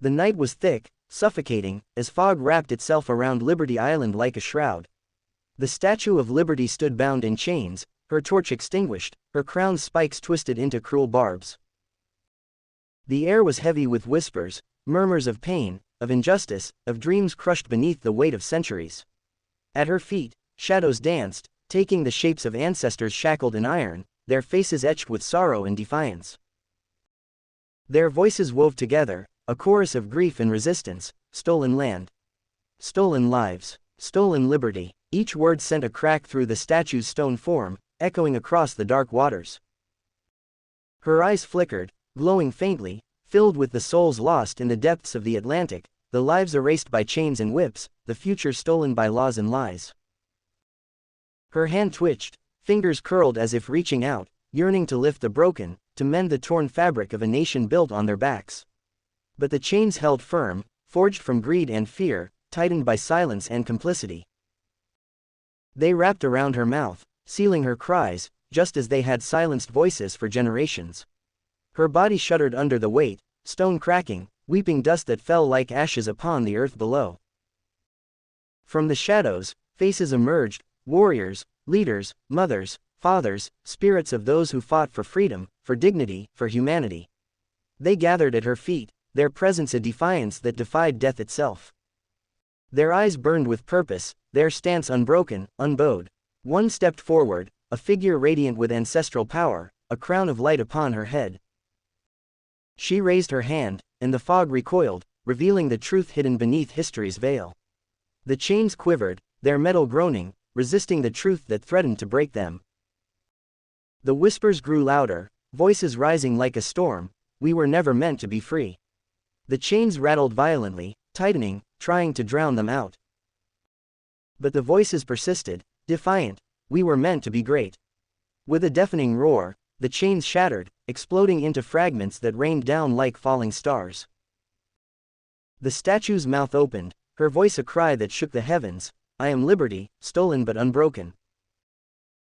The night was thick, suffocating, as fog wrapped itself around Liberty Island like a shroud. The Statue of Liberty stood bound in chains, her torch extinguished, her crown's spikes twisted into cruel barbs. The air was heavy with whispers, murmurs of pain, of injustice, of dreams crushed beneath the weight of centuries. At her feet, shadows danced, taking the shapes of ancestors shackled in iron, their faces etched with sorrow and defiance. Their voices wove together, a chorus of grief and resistance: stolen land, stolen lives, stolen liberty. Each word sent a crack through the statue's stone form, echoing across the dark waters. Her eyes flickered, glowing faintly, filled with the souls lost in the depths of the Atlantic, the lives erased by chains and whips, the future stolen by laws and lies. Her hand twitched, fingers curled as if reaching out, yearning to lift the broken, to mend the torn fabric of a nation built on their backs. But the chains held firm, forged from greed and fear, tightened by silence and complicity. They wrapped around her mouth, sealing her cries, just as they had silenced voices for generations. Her body shuddered under the weight, stone cracking, weeping dust that fell like ashes upon the earth below. From the shadows, faces emerged, warriors, leaders, mothers, fathers, spirits of those who fought for freedom, for dignity, for humanity. They gathered at her feet, their presence a defiance that defied death itself. Their eyes burned with purpose, their stance unbroken, unbowed. One stepped forward, a figure radiant with ancestral power, a crown of light upon her head. She raised her hand, and the fog recoiled, revealing the truth hidden beneath history's veil. The chains quivered, their metal groaning, resisting the truth that threatened to break them. The whispers grew louder, voices rising like a storm: we were never meant to be free. The chains rattled violently, tightening, trying to drown them out. But the voices persisted, defiant: we were meant to be great. With a deafening roar, the chains shattered, exploding into fragments that rained down like falling stars. The statue's mouth opened, her voice a cry that shook the heavens: I am liberty, stolen but unbroken.